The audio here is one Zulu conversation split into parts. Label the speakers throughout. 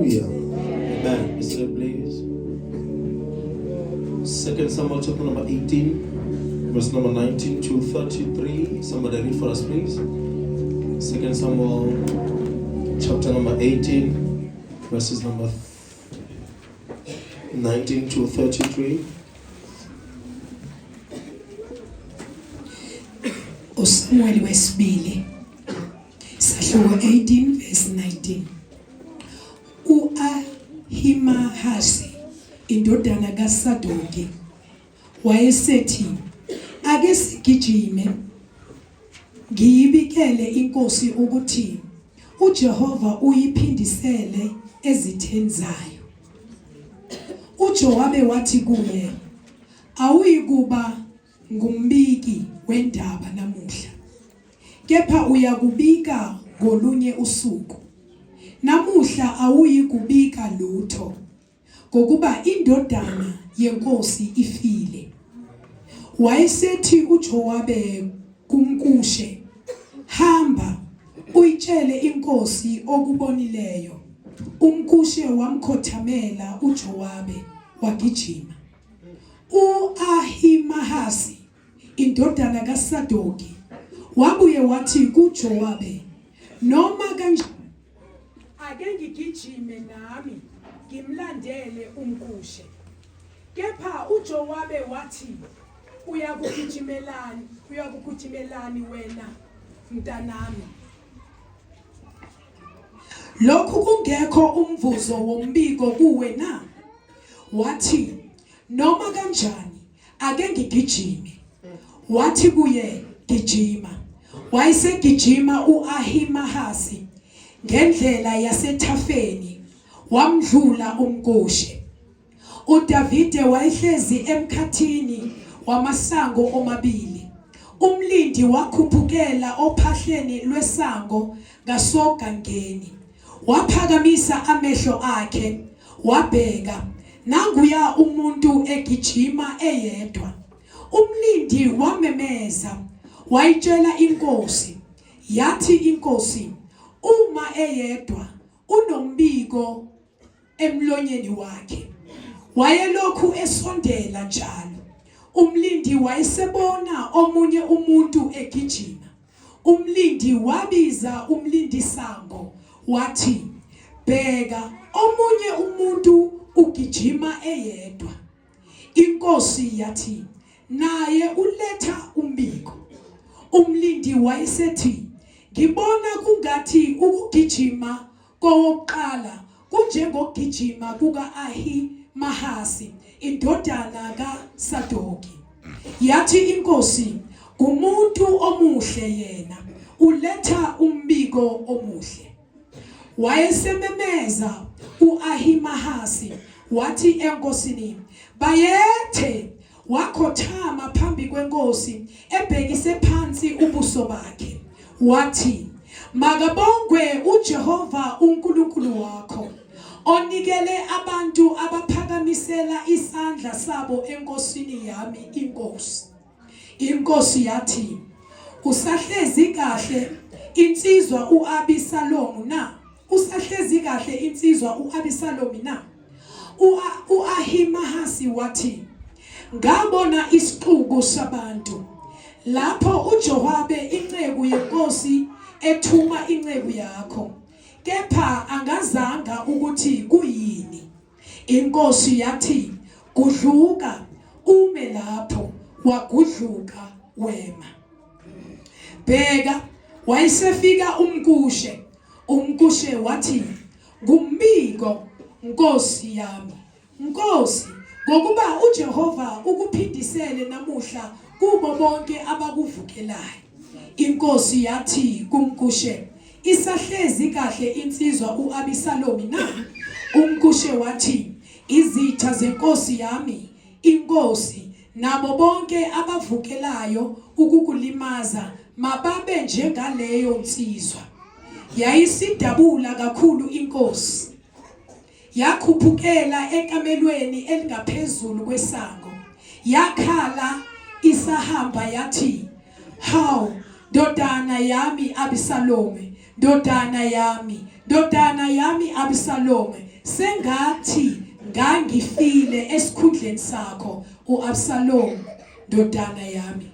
Speaker 1: Hallelujah. Amen. Mr. Please. 2 Samuel chapter number 18, verse number 19 to 33. Somebody read for us, please. 2 Samuel chapter number 18, verses number 19 to 33.
Speaker 2: uSamuel wesibili sahluko 18 verse 19. U-Ahimahasi indodana kaSadoki wayesethi ake sigijime ngiyibikele inkosi ukuthi uJehova uyiphindisele ezitheni zayo. uJowabe wathi kuye awuyikuba ngumbiki wendaba namuhla, kepha uyakubika ngolunye usuku. Namuhla awuyikubika lutho, ngokuba indodana yenkosi ifile. Wayesethi uJowabe kumkushe, hamba uyitshele inkosi okubonileyo. Umkushe wamkhothamela uJowabe wagijima. U-Ahimahasi indodana kaSadoki wabuye wathi kuJowabe, noma kanjani ake ngigijime nami ngimlandele umkushe. Kepha uJowabe wathi uyakugijimelani wena mntanami? Lokhu kungekho umvuzo wombiko kuwe na? Wathi noma kanjani ake ngigijime. Wathi kuye gijima. Wayesegijima u-Ahimahasi ngendlela yasethafeni wamdlula umkushe. uDavide wayehlezi emkhathini wamasango omabili. Umlindi wakhuphukela ophahleni lwesango ngasogangeni. Waphakamisa amehlo akhe wabheka, nanguya umuntu egijima eyedwa. Umlindi wamemeza wayitshela inkosi. Yathi inkosi, uma eyedwa unombiko emlonyeni wakhe. Wayelokhu esondela njalo. Umlindi wayesebona omunye umuntu egijima. Umlindi wabiza umlindisango wathi, bheka, omunye umuntu ugijima eyedwa. Inkosi yathi, naye uletha umbiko. Umlindi wayesethi, ngibona kungathi ukugijima kowokuqala kunjengokugijima kuka-Ahimahasi indodana kaSadoki. Yathi inkosi, kumuntu omuhle yena, uletha umbiko omuhle. Wayesememeza u-Ahimahasi wathi enkosini, bayethe. Wakhothama phambi kwenkosi ebhekise phansi ubuso bakhe. Wathi, makabongwe uJehova uNkulunkulu wakho, onikele abantu abaphakamisela isandla sabo enkosini yami inkosi. Inkosi yathi, usahlezi kahle insizwa uAbisalomu na? Usahlezi kahle insizwa uAbisalomu na? U-Ahimahasi wathi, ngabona isixuku sabantu lapho uJowabe inceku yenkosi ethuma inceku yakho, kepha angazanga ukuthi kuyini. Inkosi yathi, gudluka ume lapho. Wagudluka wema. Bheka, wayesefika umkushe. Umkushe wathi, ngumbiko nkosi yami. Nkosi, ngokuba uJehova ukuphindisele namuhla kubo bonke abakuvukelayo. Inkosi yathi kumkushe, isahlezi kahle insizwa uAbisalomu na? Umkushe wathi, izitha zenkosi yami inkosi nabo bonke abavukelayo ukukulimaza mababe njengaleyo nsizwa. Yayisidabula kakhulu inkosi. Yakhuphukela ekamelweni elingaphezulu kwesango. Yakhala isahamba yathi, hawu, ndodana yami Abisalomu, ndodana yami Abisalomu, sengathi ngangifile esikhundleni sakho uAbsalom ndodana yami.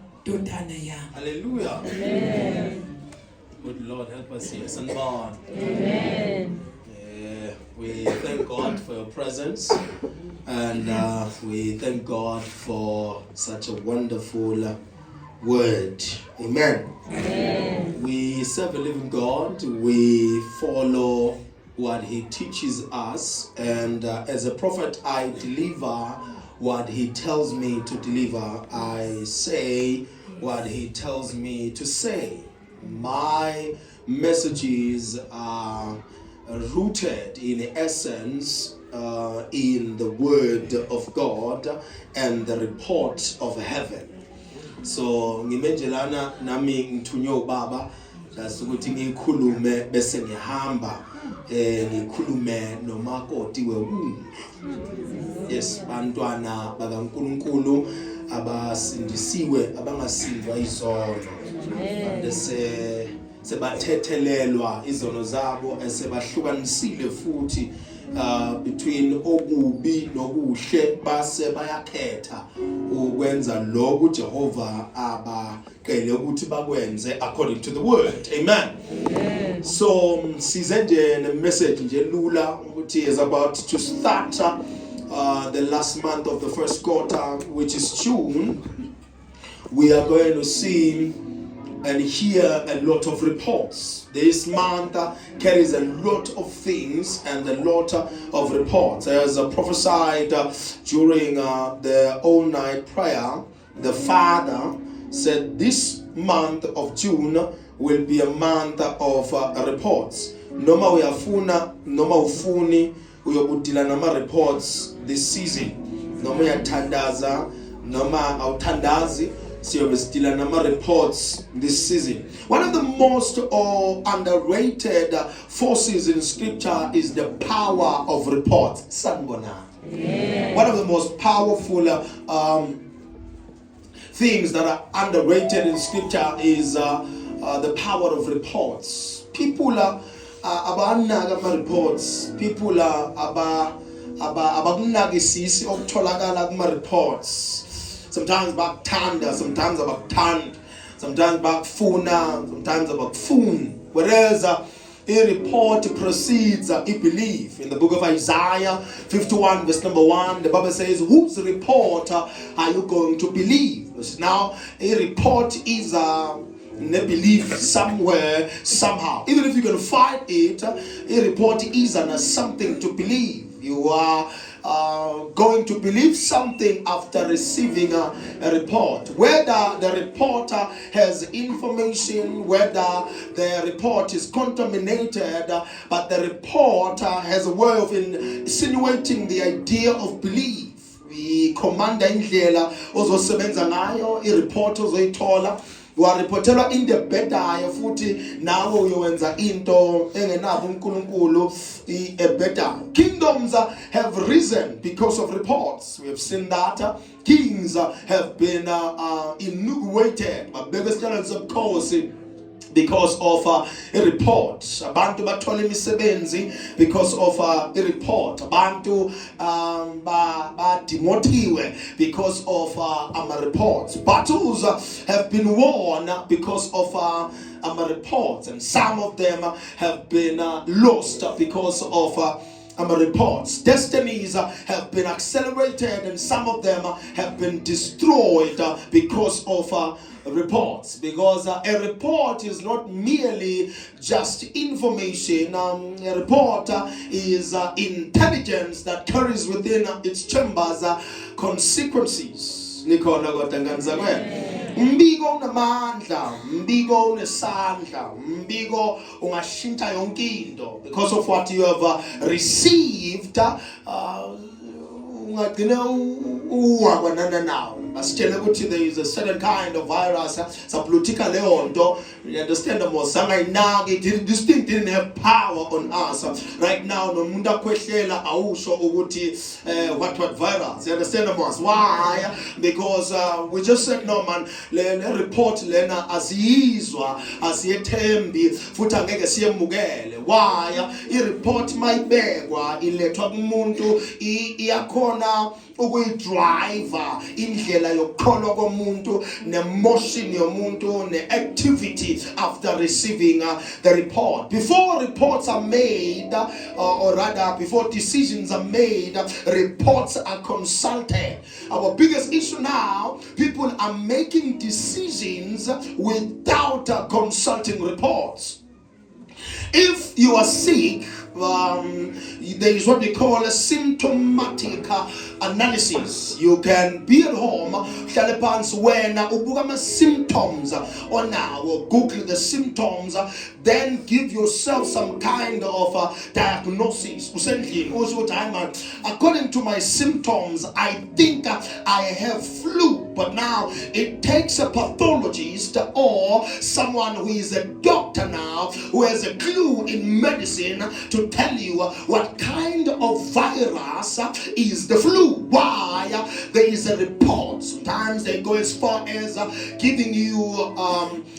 Speaker 1: Hallelujah. Amen. Good Lord, help us here. Sanban. Amen. We thank God for your presence, and we thank God for such a wonderful word. Amen. Amen. We serve a living God. We follow what He teaches us, and as a prophet, I deliver what He tells me to deliver. I say what He tells me to say. My messages are rooted in essence in the word of God and the report of heaven. So ngimenjelana nami ngithunywe ubaba ukuthi ngikhulume bese ngihamba ngikhulume nomakoti wewungu. Yes, bantwana bakaNkulunkulu abasindisiwe abangasindwa izono. Bese sebathethelelwa izono zabo esebahlukanisile futhi between okubi nokuhle base bayakhetha ukwenza lokhu Jehova abaqele ukuthi bakwenze according to the word. Amen. Amen. So size nje ne message nje lula ukuthi is about to start the last month of the first quarter, which is June. We are going to see and hear a lot of reports. This month carries a lot of things and a lot of reports. As prophesied during the all-night prayer, the Father said this month of June will be a month of reports. Noma uyafuna, noma ufuni, uyobudila nama reports this season. Noma uyathandaza, noma awuthandazi, siyobe sidila nama reports this season. One of the most underrated forces in scripture is the power of reports. Sanbona. Yeah. One of the most powerful things that are underrated in scripture is the power of reports. People are abanaga reports. People are abakunagisisi okutholakala kuma reports. Sometimes bakuthanda, sometimes abakuthanda, sometimes bakufuna, sometimes abakufuni. Whereas a report precedes a belief. In the book of Isaiah 51 verse number 1, the Bible says, whose report are you going to believe? Now, a report is a belief somewhere, somehow. Even if you can fight it, a report is something to believe. You are going to believe something after receiving a report. Whether the reporter has information, whether the report is contaminated, but the reporter has a way of insinuating the idea of belief. We command indlela ozosebenza ngayo i-report ozoyithola. Wareportelwa in the better futhi nawe uyowenza into engenabo uNkulunkulu better. Kingdoms have risen because of reports. We have seen that kings have been inaugurated. Babeke of course because of a report. Abantu bathola imisebenzi because of a report. Abantu demotiwe because of reports. Battles have been won because of reports, and some of them have been lost because of reports. Destinies have been accelerated, and some of them have been destroyed because of reports. Because a report is not merely just information. A report is intelligence that carries within its chambers consequences. Nikhona kodwa ngani zakwe umbiko unamandla, umbiko unesandla, umbiko ungashintsha yonke into because of what you have received. ungagcine uwakwanana nawo. Asitshele ukuthi there is a certain kind of virus saplutika leyo nto. You understand, this thing didn't have power on us. Right now no muntu akhwehlela awusho ukuthi what virus. You understand, why? Because we just said no man, le report lena asiyizwa asiyethembi futhi angeke siyemukele. Why? I report mayibekwa ilethwa kumuntu iyakhona ukuyidriver indlela yokukholwa komuntu nemotion yomuntu neactivity after receiving the report. Before reports are made, or rather before decisions are made, reports are consulted. Our biggest issue now, people are making decisions without consulting reports. If you are sick, there is what we call a symptomatic analysis. You can be at home, when ubuka symptoms, or now Google the symptoms, then give yourself some kind of diagnosis. According to my symptoms, I think I have flu, but now it takes a pathologist or someone who is a doctor now, who has a clue in medicine to tell you what kind of virus is the flu. Why? There is a report. Sometimes they go as far as giving you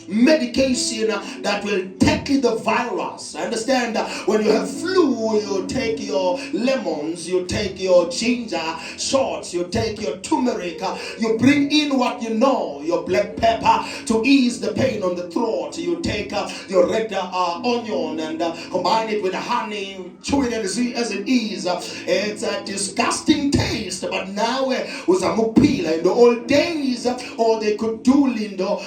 Speaker 1: medication that will tackle the virus. I understand when you have flu, you take your lemons, you take your ginger shots, you take your turmeric, you bring in what you know, your black pepper to ease the pain on the throat. You take your red onion and combine it with honey, chew it as it is. It's a disgusting taste, but now was a mupila. In the old days, all they could do, Lindo,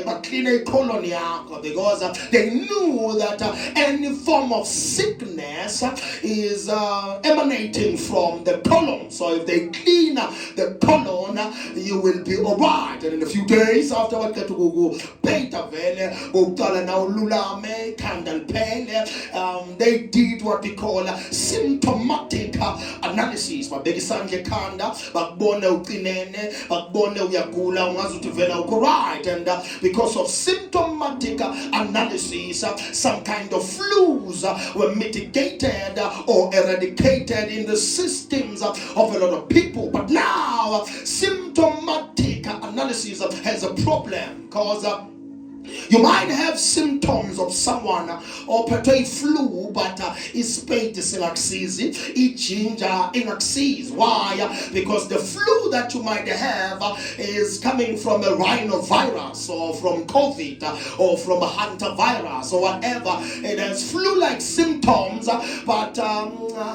Speaker 1: but clean a colony because they knew that any form of sickness is emanating from the colon. So if they clean the colon, you will be alright. And in a few days afterward, they did what we call symptomatic analysis. And because of symptomatic analysis, some kind of flus were mitigated or eradicated in the systems of a lot of people. But now symptomatic analysis has a problem, because you might have symptoms of someone or a flu, but it's paid ginger inaxis. Why? Because the flu that you might have is coming from a rhinovirus or from COVID or from a hantavirus or whatever. It has flu-like symptoms, but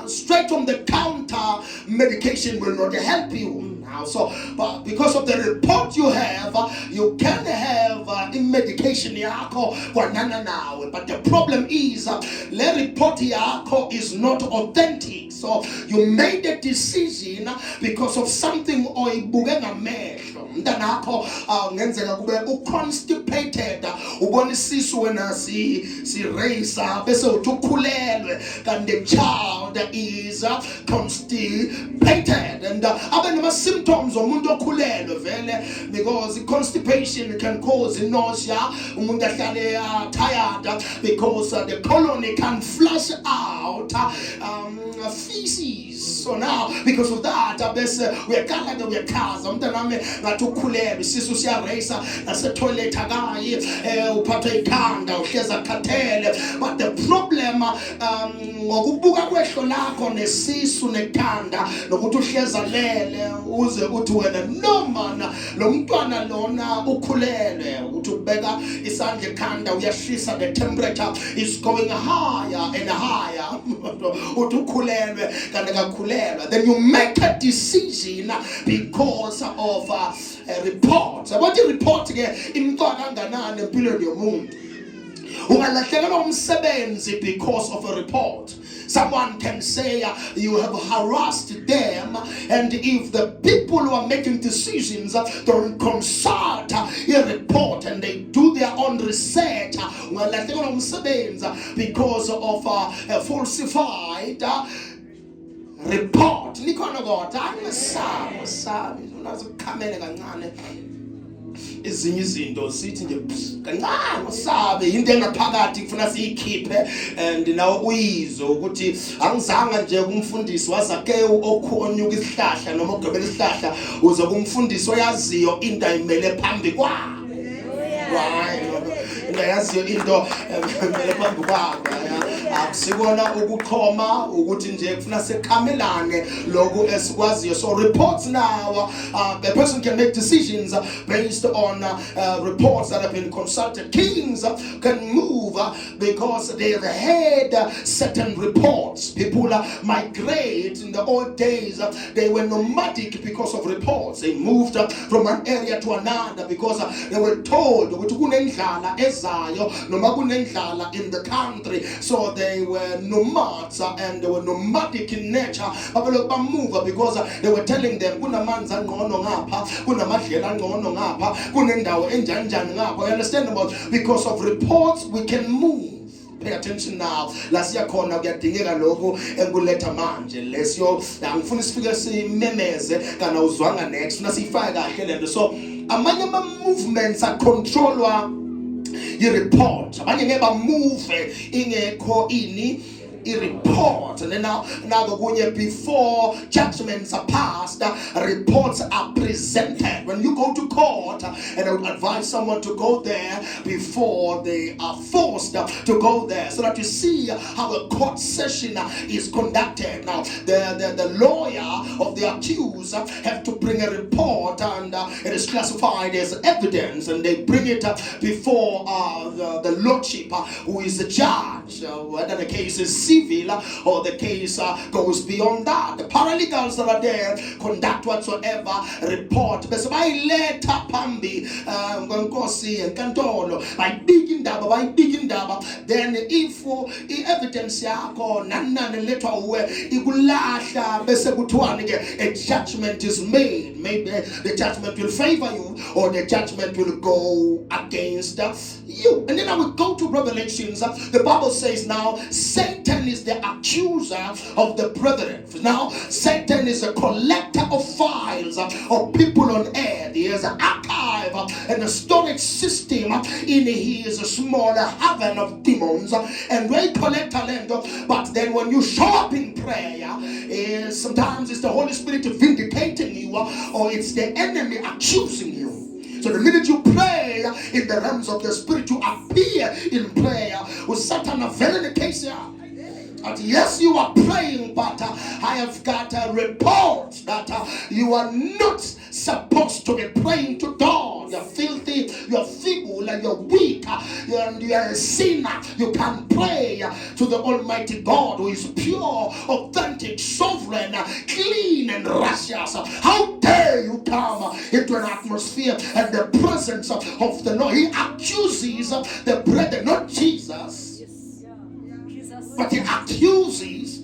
Speaker 1: straight from the counter medication will not help you. So, but because of the report you have, you can have medication yako kwanana nawe. But the problem is, the report yako is not authentic. So you made a decision because of something or ibugena mehlo. Mntanakho ngenzeka kube constipated. Ubonisisu wena si raise bese uthulelwe, and the child is constipated. And abantu symptoms omuntu okhulelwe vele, because constipation can cause nausea, umuntu ahlale tired because the colon can flush out feces. So now because of that bese uyakhala ke uyakhaza umntanami ngathi ukhulelwe, isisu siyarayisa nase toilet akayi, uphatha ikhanda uhleza khathele. But the problem ngokubuka kwehlo lakho nesisu nekhanda nokuthi uhleza lele uze uthi wena no man lo mntwana lona ukhulelwe, uthi ubeka isandla ekhanda uyahlisa, the temperature is going higher and higher, uthi ukhulelwe kanti kakhulelwe. Then you make a decision because of a report. What the report ke imntwana kanganani empilweni yomuntu. Ungalahlekelwa umsebenzi because of a report. Someone can say you have harassed them, and if the people who are making decisions don't consult a report and they do their own research, because of falsified report. Nikhona kodwa angisabi unazikhamele kancane ezinye izinto sithi nje kancane usabe into engaphakathi kufuna siyikhiphe and nawo kuyizo ukuthi angizanga nje kumfundisi wazake okhonyuka isihlahla noma ogqibela isihlahla uze kumfundisi oyaziyo into ayimele phambi kwakhe. Ngayaziyo into emele phambi kwakhe. Akusikona ukuxhoma ukuthi nje kufuna sekhamelane lokho esikwaziyo. So reports now, the person can make decisions based on reports that have been consulted. Kings can move because they have had certain reports. People migrate in the old days. They were nomadic because of reports. They moved from one area to another because they were told ukuthi kunendlala ezayo noma kunendlala in the country. So they were nomads and they were nomadic in nature. Move because they were telling them kunamanzi angcono ngapha, kunamadlela angcono ngapha, kunendawo enjanjani ngapha. You understand about? Because of reports we can move. Pay attention now. Lasiya khona kuyadingeka lokho enkuletha manje. Lesyo angifuna sifike simemeze kana uzwanga next. Funa sifike kahle lento. So amanye ama movements are controlled you report. Abanye ngeke move ingekho ini report. And then now before judgments are passed, reports are presented. When you go to court, and I would advise someone to go there before they are forced to go there, so that you see how a court session is conducted. Now the lawyer of the accused have to bring a report, and it is classified as evidence, and they bring it before the lordship, who is the judge, whether the case is civil or the case goes beyond that. The paralegals that are there conduct whatsoever report. Bese bayileta phambi ngonkosi enkantolo bayibika indaba, then if evidence yakho nanani lethwa uwe ikulahla bese kuthiwani ke a judgment is made. Maybe the judgment will favor you or the judgment will go against you. And then I will go to Revelations. The Bible says now Satan is the accuser of the brethren. Now Satan is a collector of files of people on earth. He has an archive and a storage system in his smaller heaven of demons, and they collect talent. But then when you show up in prayer, sometimes it's the Holy Spirit vindicating you, or it's the enemy accusing you. So the minute you pray in the realms of the spirit, you appear in prayer with Satan a very case here. And yes, you are praying, but I have got a report that you are not supposed to be praying to God. You're filthy, you're feeble, and you're weak, and you're a sinner. You can't pray to the Almighty God who is pure, authentic, sovereign, clean, and righteous. How dare you come into an atmosphere and the presence of the Lord? He accuses the brethren, not Jesus. But he accuses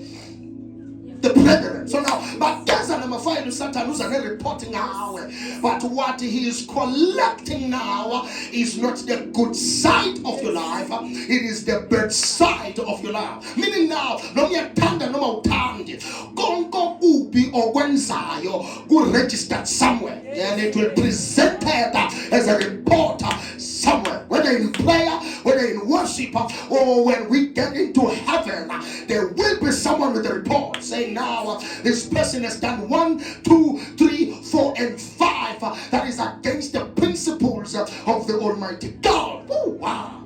Speaker 1: the brethren. So now, but that's number 5 Satan who's reporting now. But what he is collecting now is not the good side of your life, it is the bad side of your life. Meaning now, no me tanda no utandi. Gongo ubi ogwenzayo go registered somewhere. And it will present it as a report somewhere. Whether in prayer, whether in worship, or when we get into heaven, there will be someone with a report saying now this person has done 1, 2, 3, 4, and 5 that is against the principles of the Almighty God. Oh, wow.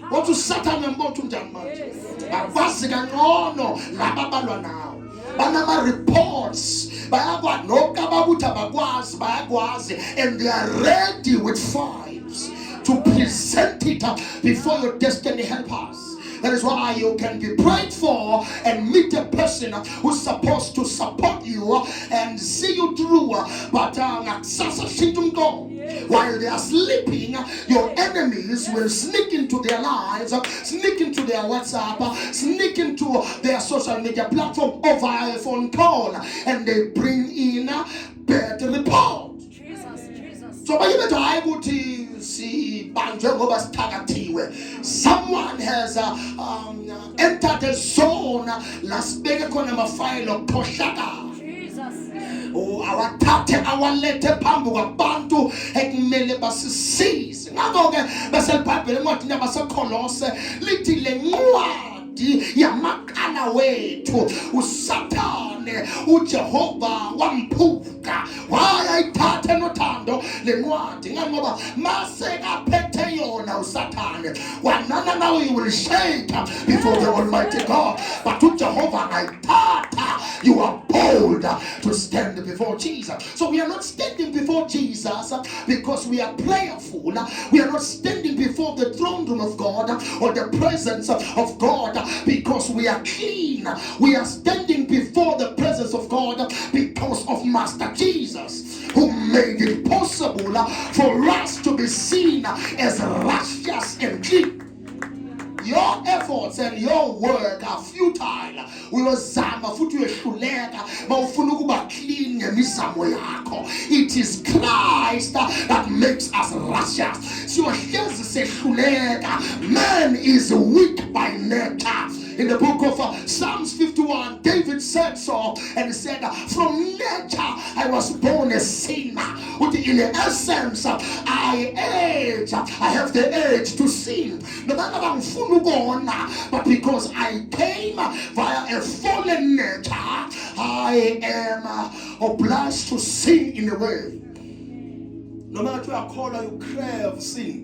Speaker 1: What to Satan and what to Jamaica? No, Banama reports, and they are ready with files to present it before your destiny helpers. That is why you can be prayed for and meet a person who's supposed to support you and see you through. But while they are sleeping, your enemies will sneak into their lives, sneak into their WhatsApp, sneak into their social media platform or via a phone call, and they bring in bad report.
Speaker 3: So baye bethu hayi ukuthi sibanjwe ngoba sithakathiwe. Someone has entered a zone la sibeke khona amafayile okuphohlakala. Awathathe awalethe phambi kwabantu ekumele basisize. Ngakho ke bese iBhayibheli encwadini yabaseKolose lithi le ncwadi yamakala wethu uSathane uJehova wamphuka wayayithatha nothando le ncwadi ngoba mase kaphethe yona uSathane wanana nawe you will shake before the Almighty God, but uJehova ayithatha you are bold to stand before Jesus. So we are not standing before Jesus because we are prayerful. We are not standing before the throne room of God or the presence of God because we are clean. We are standing before the presence of God because of Master Jesus, who made it possible for us to be seen as righteous and clean. Your efforts and your work are futile. Uyozama futhi uyehluleka mawufuna ukuba clean ngemizamo yakho. It is Christ that makes us righteous. Siyohlezi sehluleka. Man is weak by nature. In the book of Psalms 51, David said so, and he said, from nature I was born a sinner. In the essence, I have the urge to sin. But because I came via a fallen nature, I am obliged to sin in a way. No matter what you call it, you crave sin.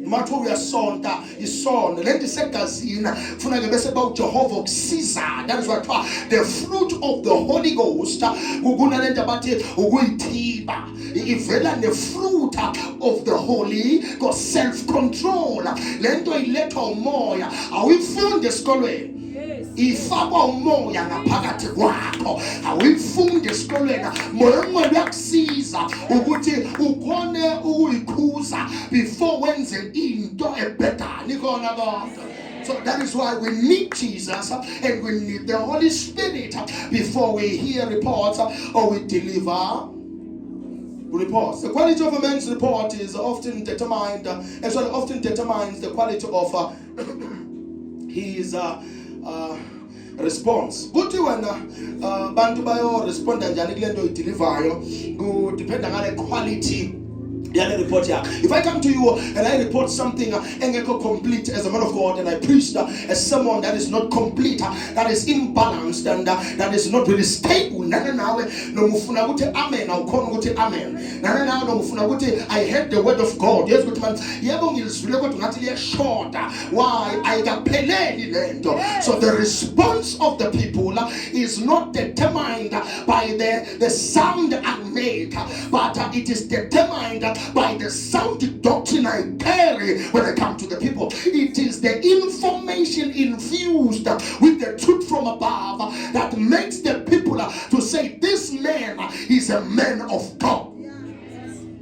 Speaker 3: Matho uyasonta isono lento segazini funa ke bese ba uJehova ukusiza. That is what the fruit of the Holy Ghost kuguna lento abathi ukuyithiba ivela ne fruit of the Holy Ghost, self control. Lento ilethwa umoya awuyifunde esikolweni. Ifakwa umoya ngaphakathi kwakho awuyifunde esikolweni. Moya ongcwele uyakusiza ukuthi ukhone ukuyikhuza before wenze into ebhetha nikhona konke. So that is why we need Jesus and we need the Holy Spirit before we hear reports or we deliver reports. The quality of a man's report is often determined, often determines the quality of his response. Kuthi wena bantu bayo responda njani kule nto uyidelivayo kudependa ngale quality report. If I come to you and I report something complete as a man of God, and I preached as someone that is not complete, that is imbalanced, and that is not really stable, I heard the word of God. Yes, good man. Why? So the response of the people is not determined by the sound I make, but it is determined by the sound doctrine I carry when I come to the people. It is the information infused with the truth from above that makes the people to say this man is a man of God.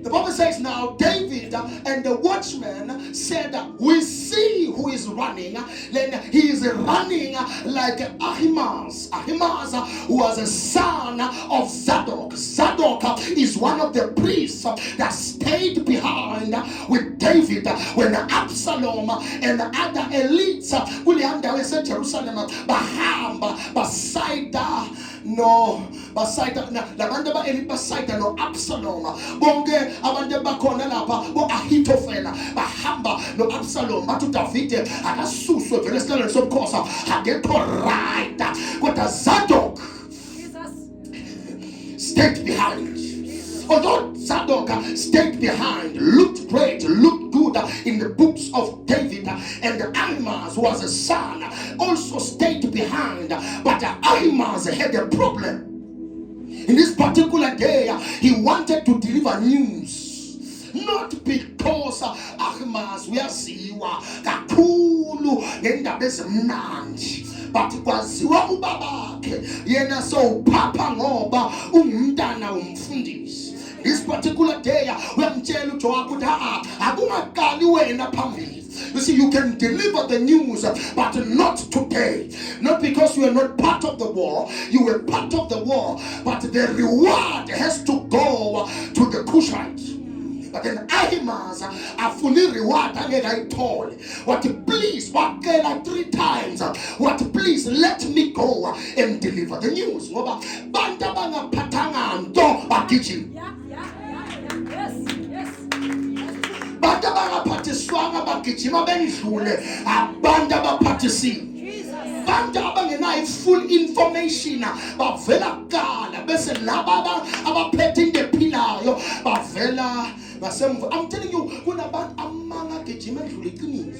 Speaker 3: The Bible says now David and the watchman said, we see who is running. Then he is running like Ahimaaz. Ahimaaz was a son of Zadok. Zadok is one of the priests that stayed behind with David when Absalom and other elites in Jerusalem bahamba basaida no basaida labantu ba-elite basaida no Absalom bonke abantu bakhona lapha bo Ahithofela bahamba no Absalom bathi uDavide akasuswe vele esilalweni sobukhosi akekho right kodwa Zadok stayed behind. Although Zadok stayed behind, looked great, looked good in the books of David, and Ahimaaz was a son, also stayed behind, but Ahimaaz had a problem. In this particular day, he wanted to deliver news. Not because Ahimaaz uyasiwa kakhulu ngendaba ezimnandi, but kwaziwa ubabakhe yena sowuphapha ngoba ungumntana umfundisi. This particular day, uyamtshela uJowabu ukuthi akungaqali wena phambili. You see, you can deliver the news, but not today. Not because you are not part of the war. You were part of the war, but the reward has to go to the Cushites. But then Ahimaaz afuna reward angeke ayithole. What please wakela 3 times. What please let me go and deliver the news. Ngoba bantu abangaphathanga nto bagijima. Bantu abangaphathiswanga bagijima bendlule abantu abaphathisiwe. Bantu abangenayo full information bavela kuqala bese laba abaphethe into ephilayo bavela ngasemva. I'm telling you kunabantu amanga agijima endlule iqiniso.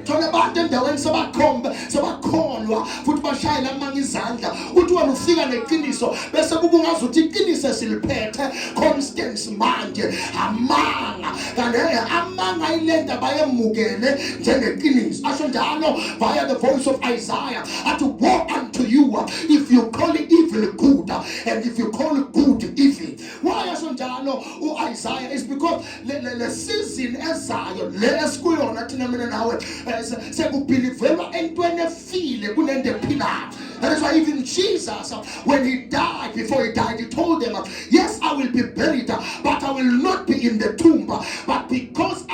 Speaker 3: Thola abantu endaweni sebakholwa futhi bashayela amanga izandla uthi wena ufika neqiniso bese kubungaza ukuthi iqiniso siliphethe Constance manje amanga kanti amanga ilenda bayemukele njengeqiniso. Asho njalo via the voice of Isaiah to woe unto you if you call it evil good and if you call it good evil. Why asho njalo Isaiah is because le season ezayo le esikuyona thina mina nawe sekubhilivelwa entweni efile kunento ephilayo. That is why even Jesus, when he died, before he died, he told them, yes, I will be buried, but I will not be in the tomb. But because they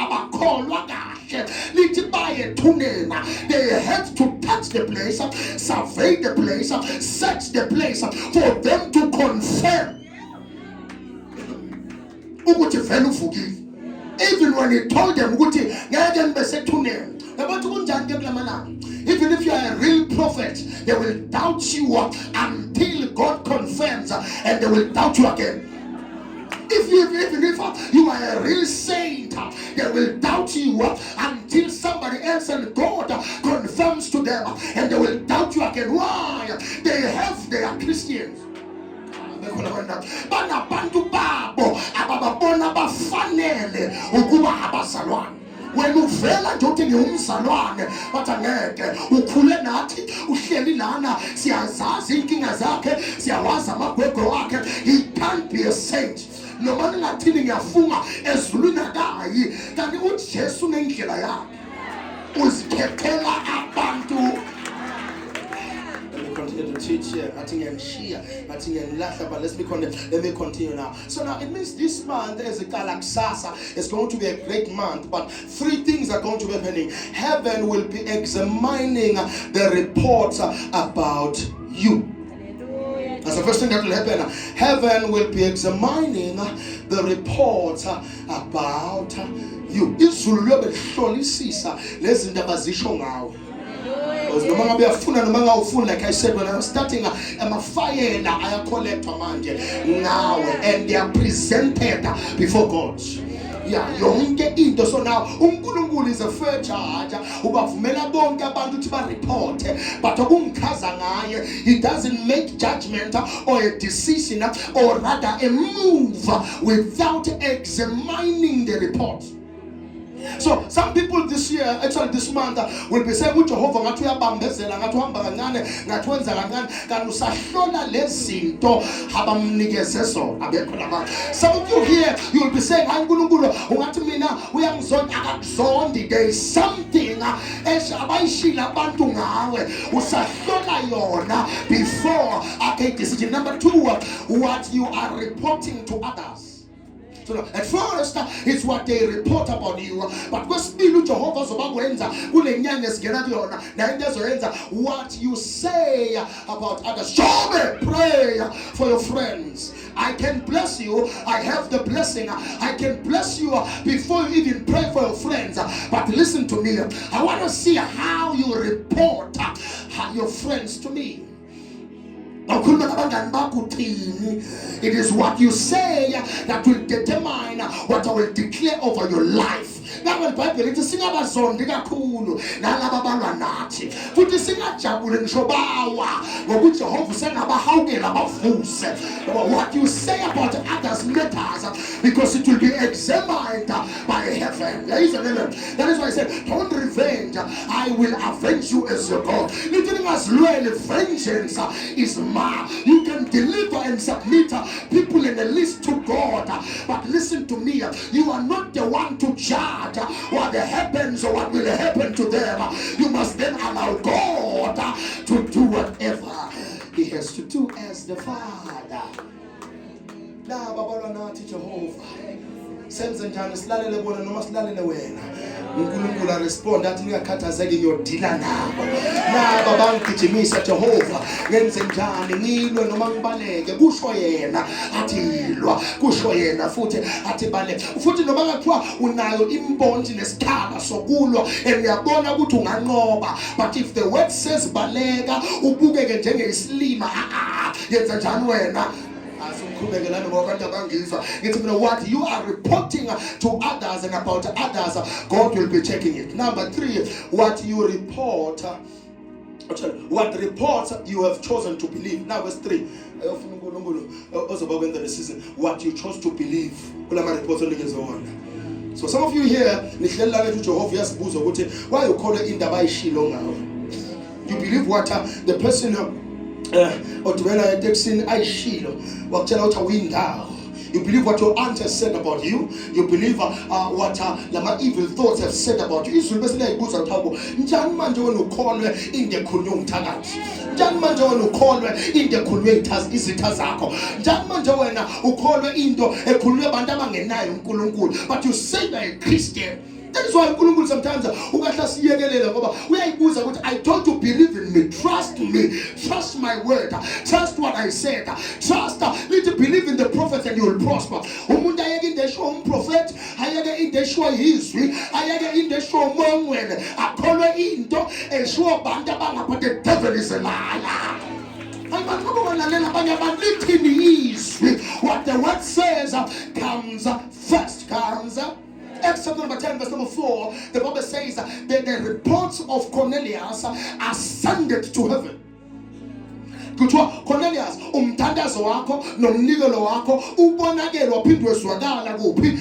Speaker 3: had to touch the place, survey the place, search the place for them to confirm. Even when he told them, even if you are a real prophet, they will doubt you until God confirms, and they will doubt you again. Even if you are a real saint, they will doubt you until somebody else and God confirms to them, and they will doubt you again. Why? They are Christians. Banabantu babo abababona bafanele ukuba abazalwane. Wena uvela nje uthi ngiyumzalwane bathi angeke ukhule nathi uhleli lana siyazazi inkinga zakhe siyawazi amagwegwe wakhe. He can't be a saint. Noma ningathini ngiyafunga ezulwini akayi kanti uJesu nendlela yakhe uzikhethela abantu. Continue to teach here. I think I'm share. I think I'm laughing. But let me continue now. So now it means this month is a Galaxasa. It's going to be a great month. But 3 things are going to be happening. Heaven will be examining the reports about you. That's the first thing that will happen. Heaven will be examining the reports about you. Izulu liyobe lihlolisisa lezi ndaba zisho ngawe. Like I said when I was starting, a fire I am collected now, and they are presented before God. Yeah, yonke into. So now uNkulunkulu is a fair charge. Ubavumela bonke abantu ukuthi ba report, but ukumkhaza ngaye, he doesn't make judgment or a decision or rather a move without examining the report. So some people this year, actually this month, will be saying, Jehovah, ngathi uyabambezela, ngathi uhamba kancane, ngathi wenza kancane, kanti usahlola lezinto abamnikeze zona. Some of you here, you will be saying, hayi uNkulunkulu, ungathi mina uyangizonda akakuzondi. There is something abayishila abantu ngawe, usahlola yona before I decision. Number 2, what you are reporting to others. So at first, it's what they report about you. But what you say about others. Show me, pray for your friends. I can bless you. I have the blessing. I can bless you before you even pray for your friends. But listen to me. I want to see how you report your friends to me. It is what you say that will determine what I will declare over your life. Now Bible lithi singabazondi kakhulu nalabo abalwa nathi futhi singajabule ngisho bawa ngokuthi Jehova sengabahawukela bavuse. What you say about others matters because it will be examined by heaven. That is why I said, don't revenge, I will avenge you as your God. Vengeance is mine. You can deliver and submit people in the list to God, but listen to me, you are not the one to judge what happens or what will happen to them. You must then allow God to do whatever He has to do as the Father. Now, Baba Nati Jehovah. senze njani silalele bona noma silalele wena. uNkulunkulu arespond athi ningakhathazeki ngiyodila nabo. Naba bangigijimisa Jehova ngenze njani ngilwe noma ngibaleke kusho yena athi ilwa kusho yena futhi athi baleka futhi noma ngathiwa unayo imbonti nesikhala sokulwa uyabona ukuthi unganqoba but if the word says baleka ubukeke njengesilima yenza njani wena what you are reporting to others and about others, God will be checking it. Number 3, what you report, what reports you have chosen to believe. Now verse 3, what you chose to believe. So some of you here, why you call it in the Bible? You believe what the person Odwela Dixon Aishilo, what tell out a window. You believe what your aunt has said about you. You believe what Lama evil thoughts have said about you. You should be like Busa Tabo. Jan Manjo no call in the Kunyum Tagat. Jan Manjo no call in the Kulwetas is it Tazako. Jan Manjoena who call Indo a Kulwe Bandamang and Nine Kulungu. But you say that a Christian. That is why sometimes I told you believe in me, trust my word, trust what I said, trust need to believe in the prophet and you will prosper. Prophet, I in the show history, I in the show when I call into a show bandabanga, but the devil is a liar. What the word says comes first, Acts chapter number 10 verse number 4, the Bible says that the reports of Cornelius ascended to heaven. Cornelius, umthandazo wako nomnikelo wako ubonakelo phindwe swakala kuphi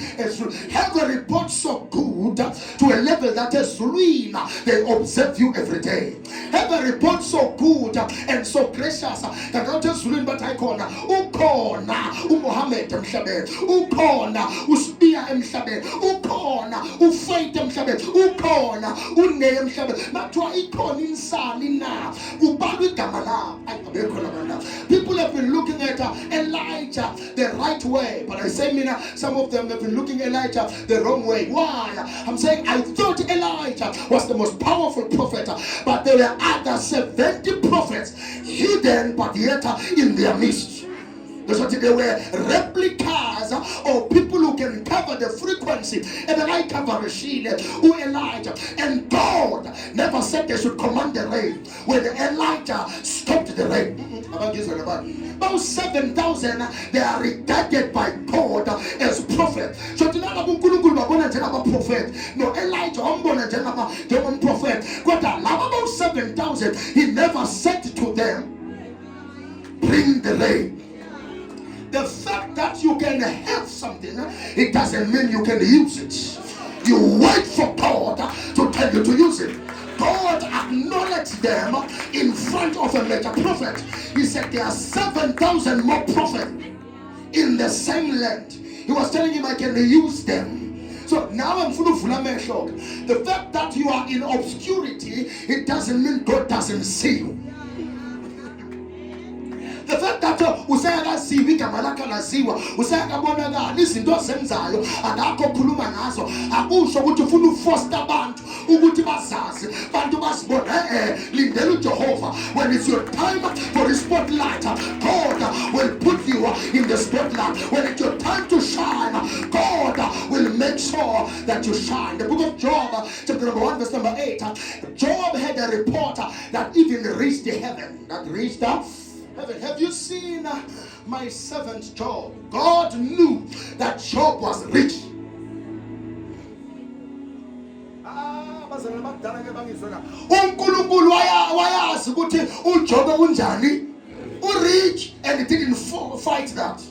Speaker 3: have a report so good to a level that ezulwini they observe you every day. Have a report so good and so gracious that not ezulwini but ikhona ukhona uMuhammad emhlabeni, ukhona uSpiya emhlabeni, ukhona uFaith emhlabeni, ukhona uNeya emhlabeni. Mathiwa ikhona insani na kubalwa igama la. People have been looking at Elijah the right way, but I say, some of them have been looking at Elijah the wrong way. Why? I'm saying I thought Elijah was the most powerful prophet, but there were other 70 prophets hidden, but yet in their midst. They were replicas or people who can cover the frequency. And then I cover who Elijah. And God never said they should command the rain. When Elijah stopped the rain. About 7,000 they are regarded by God as prophet. So prophet. No, Elijah prophet. About 7,000 he never said to them, bring the rain. The fact that you can have something, it doesn't mean you can use it. You wait for God to tell you to use it. God acknowledged them in front of a major prophet. He said there are 7,000 more prophets in the same land. He was telling him I can use them. So now I'm full of shock. The fact that you are in obscurity, it doesn't mean God doesn't see you. The fact that usayakasiwa igama lakhe laziwa usayakabonakala izinto zenzayo akakhuluma ngazo akusho ukuthi ufuna ufoster abantu ukuthi bazazi abantu basibone lindela uJehova. When it's your time for the spotlight, God will put you in the spotlight. When it's your time to shine, God will make sure that you shine. The book of Job chapter number 1 verse number 8, Job had a report that even reached the heaven, that reached heaven. Have you seen my servant Job? God knew that Job was rich. uNkulunkulu wayazi ukuthi uJob unjani, rich, and he didn't fight that.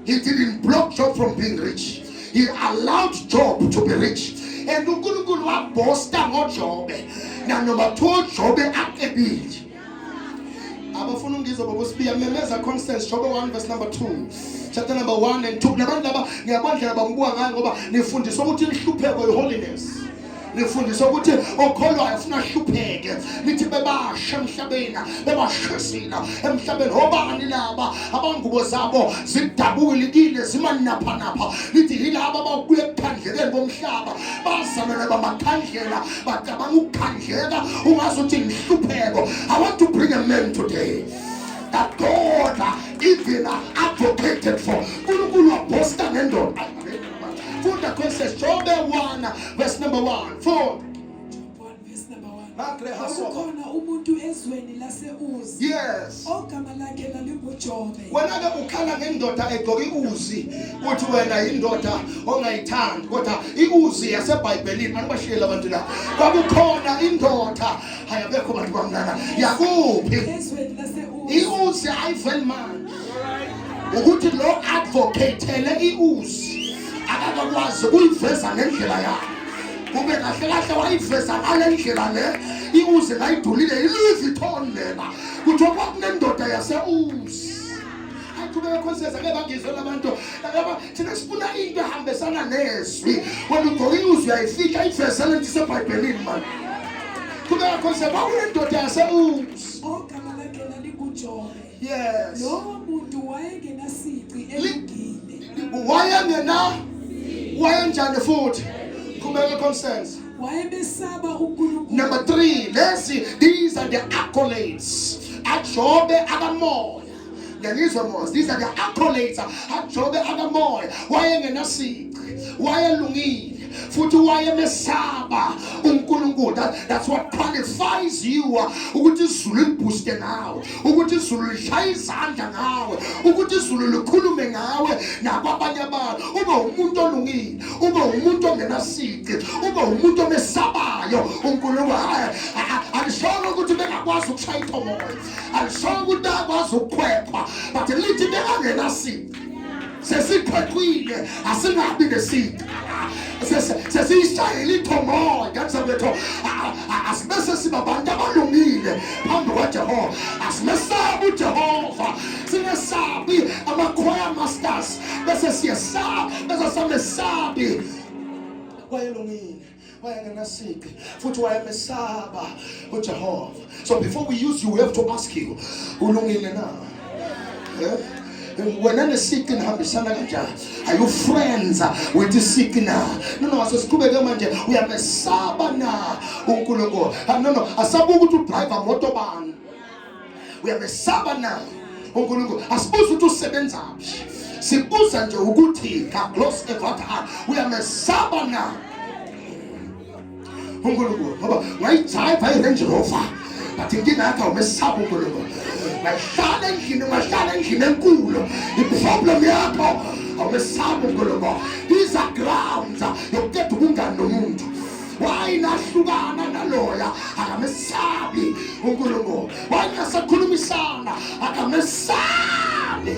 Speaker 3: He didn't block Job from being rich. He allowed Job to be rich. And uNkulunkulu wabosta ngoJob. Na number 2 Job akebili. Abafuna ngizwe bokusibiya memeza Constance Job 1 verse number 2. Chapter number 1 and 2. Nabantu laba ngiyabandlela bambuka ngayo ngoba nifundiswa ukuthi inhlupheko holiness. Ngifundisa ukuthi okholwayo ufuna hlupheke. Nithi bebasha emhlabeni, bebashesina emhlabeni. Obani laba abangubo zabo zidabukile zimanapha. Nithi yilaba ababuye ekuphandlekeni bomhlaba. Bazamele bamakhandlela bacabanga ukukhandleka ungazuthi ngihlupheko. I want to bring a man today that God even advocated for. UNkulunkulu waposta ngendoda. Funda kwese Job 1 verse number 1. 4.
Speaker 2: Kukhona umuntu ezweni laseUzi.
Speaker 3: Yes.
Speaker 2: Ogama lakhe lalinguJobe.
Speaker 3: Wena ke ukhala ngendoda egqoka iuzi uthi wena indoda ongayithandi kodwa iuzi yaseBhayibhelini anibashiyele abantu la. Kwakukhona indoda ayabekho abantu bamnana yakuphi
Speaker 2: Ezweni laseUzi.
Speaker 3: iuzi ayivelman ukuthi lo advocatele iuzi akakwazi uyiveza ngendlela yakhe. Kube kahle wayiveza ngale ndlela le iuzi ngayidulile iLouis Vuitton lena kuthiwa kwakunendoda yaseUzi. Ayikubeka khonseza ke bangizwe labantu thina sifuna into ehambisana nezwi. Wena ugqoka iuzi uyayifika ivezele ndiseBhayibhelini man. Kubeka khonseza kwakunendoda yaseUzi.
Speaker 2: Ogama lakhe lalinguJobe.
Speaker 3: Yes.
Speaker 2: Lo muntu wayengenasici elungile.
Speaker 3: Wayenjani futhi? Kubeka consensus.
Speaker 2: Wayebesaba uNkulunkulu.
Speaker 3: Number 3, these are the accolades. Ajobe akamoya. These are the accolades. Ajobe akamoya. Wayengenasici, wayelungile. Futhi wayemesaba uNkulunkulu. That's what qualifies you ukuthi izulu libooste ngawe, ukuthi izulu lishaya izandla ngawe, ukuthi izulu likhulume ngawe nabanye abantu. Ube umuntu olungile, ube umuntu ongenasici, ube umuntu omesabayo uNkulunkulu. Alishongo ukuthi bengakwazi ukushaya ithomoya, alishongo ukuthi akwazi ukukhwepha, but lithi bengangenasici sesiqhaqhile asingabi nesici. Sesishayile ithomoya ngamsabetho asibese sibabantu abalungile phambi kwaJehova. Asimesaba uJehova, singesabi ama-choir masters bese siyesaba bese samesabi. Wayelungile, wayengenasici futhi wayemesaba uJehova. So before we use you, we have to ask you, ulungile na? Wena nesiki nihambisana kanjani? Are you friends with the sick now? No, asesiqhubeke manje uyamesaba na uNkulunkulu. No, asaba ukuthi udriver moto bani. Uyamesaba na uNkulunkulu. Asibuza ukuthi usebenzaphi. Sibuza nje ukuthi Carlos Evata uyamesaba na uNkulunkulu. Ngoba ngayidrayiva iRange Rover. But inkinga yakho umesaba uNkulunkulu. Mahlala endlini enkulu. I-problem yakho awumesaba uNkulunkulu. These are grounds yokuqeda ubungani nomuntu. Wayinahlukana naloya akamesabi uNkulunkulu. Wayesakhulumisana akamesabi.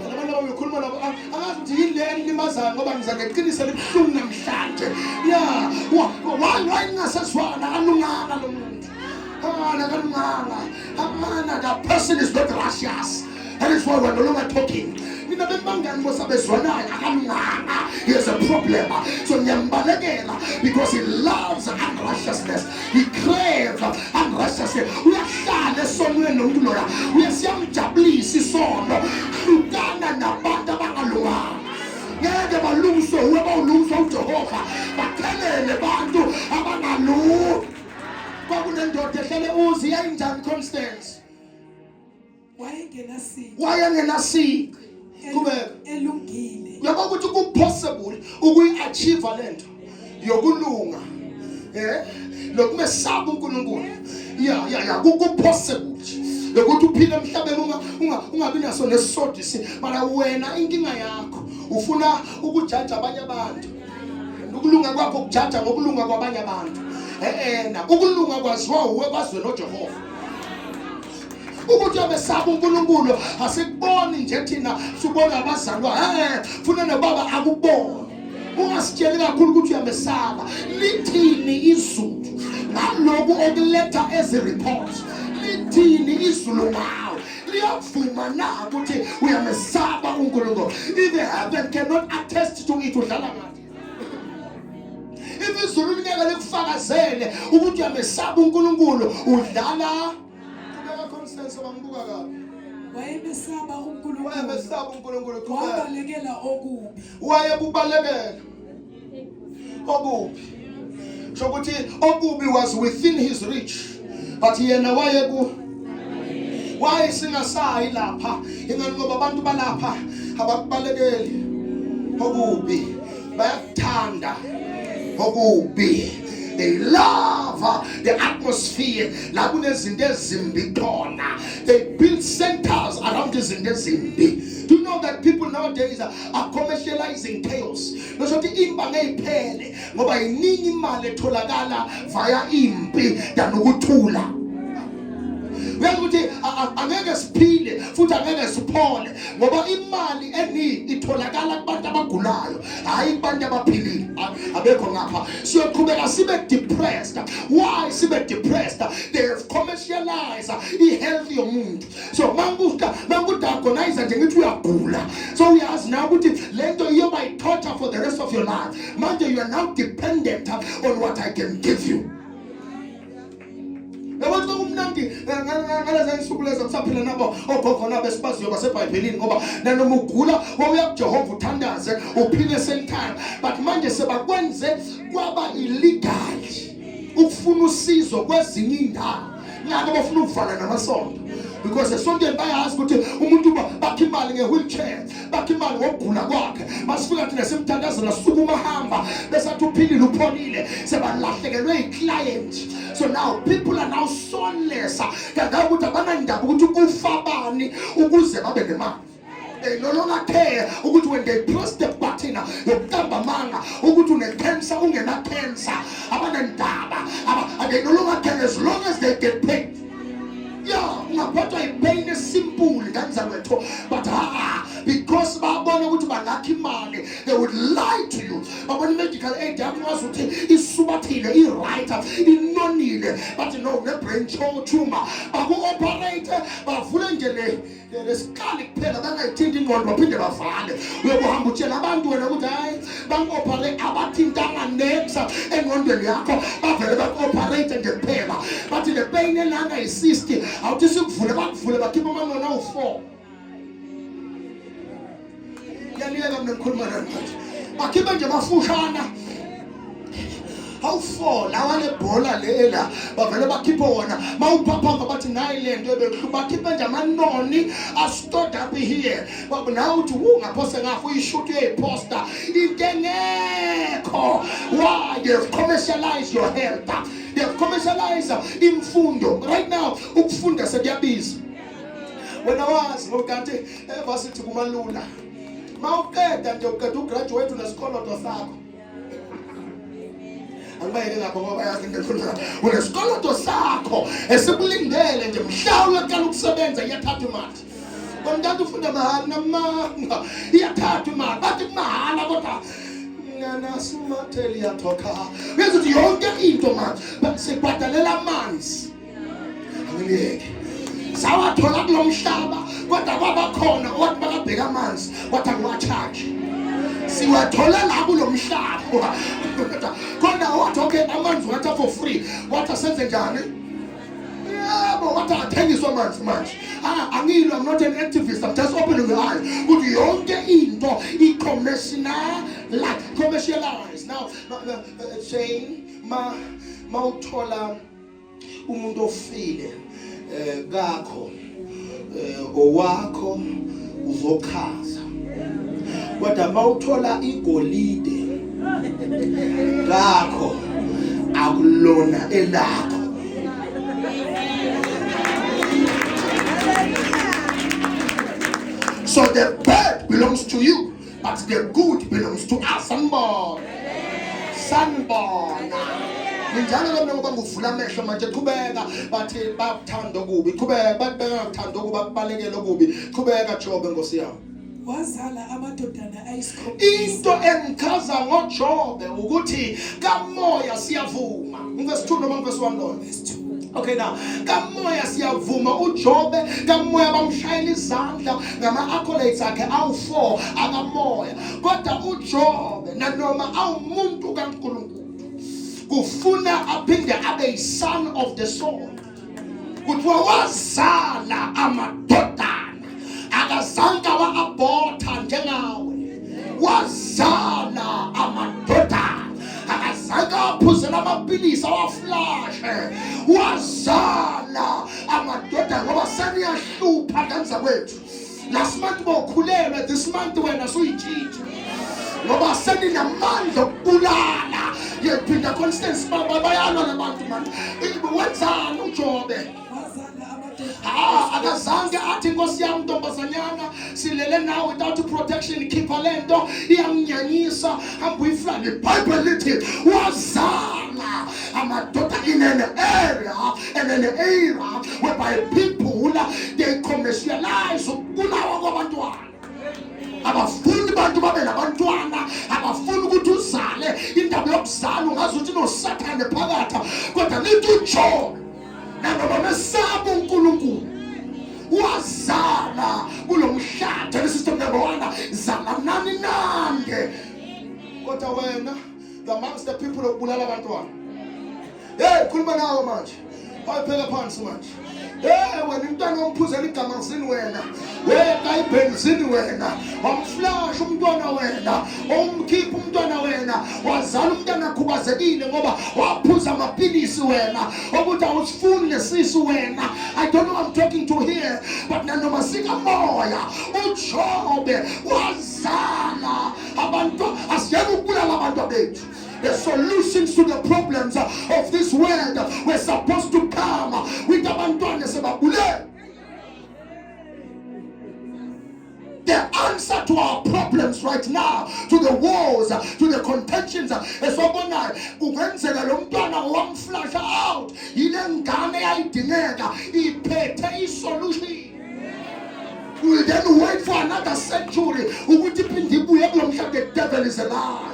Speaker 3: Abantu bakhuluma nabo angazi ukuthi yile elimazayo ngoba ngiza ngeqiniso libuhlungu namhlanje. Yeah, wayingasezwana kalunganga lo muntu. That person is not righteous. That is why we're no longer talking. He has a problem. So because he loves unrighteousness. He craves unrighteousness. We are shane somewhere no glory. We are some jablisi sono. Lugana na banda bangalunga. Ngeke balungso weba ulungso uJehova. Bakhelele bantu abangalu. Kwakunendoda ehlele uzi yayinjani Constance? Wayengenasici. Kubeka
Speaker 2: Elungile.
Speaker 3: yabo ukuthi ku-possible ukuyi-achieve lento yokulunga lokumesaba uNkulunkulu. Ya ku-possible lokuthi uphile emhlabeni ungabi naso nesisodisi. Mara wena inkinga yakho ufuna ukujaja abanye abantu. Ukulunga kwakho ukujaja ngokulunga kwabanye abantu. Ukulunga kwaziwa uwe kwazwe noJehova. Ukuthi abesaba uNkulunkulu asikuboni nje thina sibona abazalwa. Funa nobaba akubone. Ungasitsheli kakhulu ukuthi uyamesaba. Lithini izulu ngalokhu okuletha ezi reports? Lithini izulu ngawe? Liyavuma na ukuthi uyamesaba uNkulunkulu? If the heaven cannot attest to it, udlala ngathi. if izulu lingeke likufakazele ukuthi uyamesaba uNkulunkulu udlala kubeka consensus bangibuka kabi
Speaker 2: wayemesaba uNkulunkulu
Speaker 3: wayemesaba uNkulunkulu
Speaker 2: wabalekela okubi
Speaker 3: wayebubalekela okubi sokuthi okubi was within his reach but yena why singasayi lapha ingani ngoba abantu balapha abakubalekeli okubi bayakuthanda okubi. They love the atmosphere. La kunezinto ezimbi khona. They build centers around izinto ezimbi. Do you know that people nowadays are commercializing chaos? Nosothi imba ngeyiphele ngoba iningi imali etholakala via impi than ukuthula. Ukuthi angeke siphile futhi angeke siphole ngoba imali eningi itholakala kubantu abagulayo hayi kubantu abaphilile abekho ngapha siyoqhubeka sibe depressed. Why sibe depressed? They have commercialized i-health yomuntu. So manguda agonize nje ngithi uyagula so uyazi na ukuthi lento iyoba i-torture for the rest of your life. Manje you are now dependent on what I can give you. Abantu kumnandi ngalezi insuku lezi kusaphila nabo ogogo nabo esibaziyo baseBhayibhelini ngoba nanoma ugula wawuya kuJehova uthandaze uphile sentime but manje sebakwenze kwaba illegal ukufuna usizo kwezinye indawo ngakho bafuna ukuvala namasonto because esontweni bayazi ukuthi umuntu bakhe imali ngewheelchair bakhe imali ngokugula kwakhe masifika thina simthandazela sukuma hamba besathi uphilile upholile sebalahlekelwe iclient. So now people are now soulless kanti ukuthi abanandaba ukuthi kufa bani ukuze babe nemali. They no longer care ukuthi when they press the button yokuqamba manga ukuthi une cancer ungena cancer abanandaba they no longer care as long as they get paid. Yeah, ngaphathwa ipain esimple kanzalwethu but because babona ukuthi bangakha imali they would lie to you. Babona medical aid yakwazi ukuthi isubathile i-right inonile but no ne-brain tumor baku-operate bavule nje lesikali kuphela bangayithinti ingqondo baphinde bavale. Uyokuhamba utshela abantu wena ukuthi hayi bangu-operate abathintanga nexa engqondweni yakho bavele baku-operate nje kuphela but le pain elanga yi-60 awuthi sikuvule bakuvule bakhipha amanqono awu-4. Yaniyeka mina ngikhuluma nani manje bakhiphe nje bafushana awu-4 lawa lebhola lela bavele bakhiphe wona mawuphaphamba bathi nayi lento ebekuhluba bakhiphe nje amanoni stored up here nawe uthi ngaphose ngafo uyishuthi uyeyiposta into engekho. Why? They have commercialized your health. They have commercialized imfundo. Right now ukufunda sekuyabiza. Wena wazi ngokanti evasithi kumalula mawuqeda nje uqeda ugraduate unesikoloto sakho angibayeke ngapha ngoba yazi ngikhuluma unesikoloto sakho esikulindele nje mhla uyaqala ukusebenza iyathatha imali kontanto ufunda mahali namanga iyathatha imali bathi mahala kodwa nasumatheli yathoka bese uthi yonke into manje sekubhadalela amanzi angiyeke sawathola kulomhlaba kodwa babakhona wathi bakabheka amanzi wathi angiwacharge siwathola la kulomhlaba kodwa wathi okay amanzi wathi for free wathi senze njani yebo wathi athengiswa amanzi manje angilwa. I'm not an activist, I'm just opening the eyes ukuthi yonke into commercialized. Now saying mawuthola umuntu ofile kakho owakho uzokhaza kodwa mawuthola igolide kakho akulona elakho. So the bad belongs to you but the good belongs to us. Sunborn. Njalo lona ngoba nguvula amehlo manje qhubeka bathi bathanda okubi qhubeka bathi bengathanda okuba kubalekela okubi qhubeka Jobe Nkosi yami.
Speaker 2: Wazala amadodana ayisikhombisa.
Speaker 3: Into engichaza ngoJobe ukuthi kamoya siyavuma. Verse 2 noma verse 1 lo.
Speaker 2: Verse 2.
Speaker 3: Okay now kamoya siyavuma uJobe kamoya bamshayela izandla ngama-accolades akhe awu-4 akamoya kodwa uJobe nanoma awumuntu kaNkulunkulu kufuna aphinde abe son of the soul. Kuthiwa wazala amadodana, akazange wa-abhotha njengawe. Wazala amadodana, akazange aphuzela amapilisi awaflashe. Wazala amadodana ngoba seniyahlupha kanza kwethu. Last month bokhulelwe, this month wena suyitshitshi ngoba seninamandla okubulala. Yephinda Constance baba bayalwa nabantu manje. Wenzani uJobe? Akazange athi Nkosi yami ntombazanyana silele nawe without protection, khipha lento iyanginyanyisa, hamba uyiflane. iBhayibheli lithi wazala amadoda in an area and an era whereby people they commercialize ukubulawa kwabantwana. Abafuni bantu babe nabantwana, abafuni ukuthi uzale indaba yokuzala ungazuthi noSathane phakatha, kodwa lithi uJobe nanoba mesaba uNkulunkulu wazala kulomshado lesistem number 1 zala nani nande. Kodwa wena amongst the people okubulala abantwana, hey khuluma nawe manje, awupheka phansi manje. Wena umntwana wamphuzela igama zini wena, wena ibenzini wena, wamflash umntwana wena, umkhipha umntwana wena, wazala umntwana khubazekile ngoba waphuza amapilisi wena, ukuthi awusifuni lesisu wena. I don't know who I'm talking to here, but nanoma sika moya uJobe wazala abantu. Asiyeke ukubulala abantu bethu. The solutions to the problems of this world were supposed to come with abantwana sebabule. The answer to our problems right now, to the wars, to the contentions, esobona ungenzeka lo mntwana wamflash out, yile ngane yayidingeka iphethe isolution. We then wait for another century ukuthi iphinde ibuye kulo mhlaba. The devil is a liar.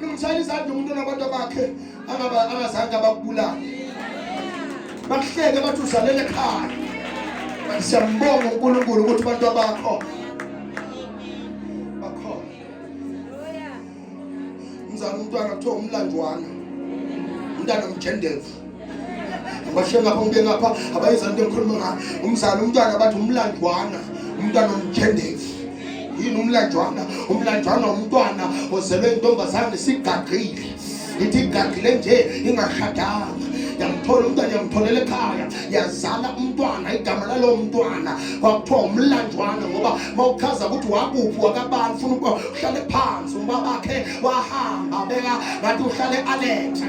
Speaker 3: Umthayizana umuntu nabantu bakhe angazange ababulala, bahleke bathi uzalele ekhaya. Siyambonga uNkulunkulu ukuthi abantu bakho bakhona. Umzala umntwana kuthiwa umlandwana, umntwana umjendevu. Abashenga ngapha ngeke ngapha abayizana into engikhuluma ngayo. Umzala umntwana bathi umlandwana, umntwana umjendevu. Yini umlandwana? Umlandwana umntwana ozelwe intombazane sigagile. Ithi igagile nje ingashadanga. Yamthola umntwana, yamtholela ekhaya, yazala umntwana. Igama lalo mntwana kwakuthiwa umlandwana ngoba mawuchaza ukuthi wakuphi wakabani ufuna ukuhlale phansi. Umbabakhe wahamba beka bathi uhlale Alex,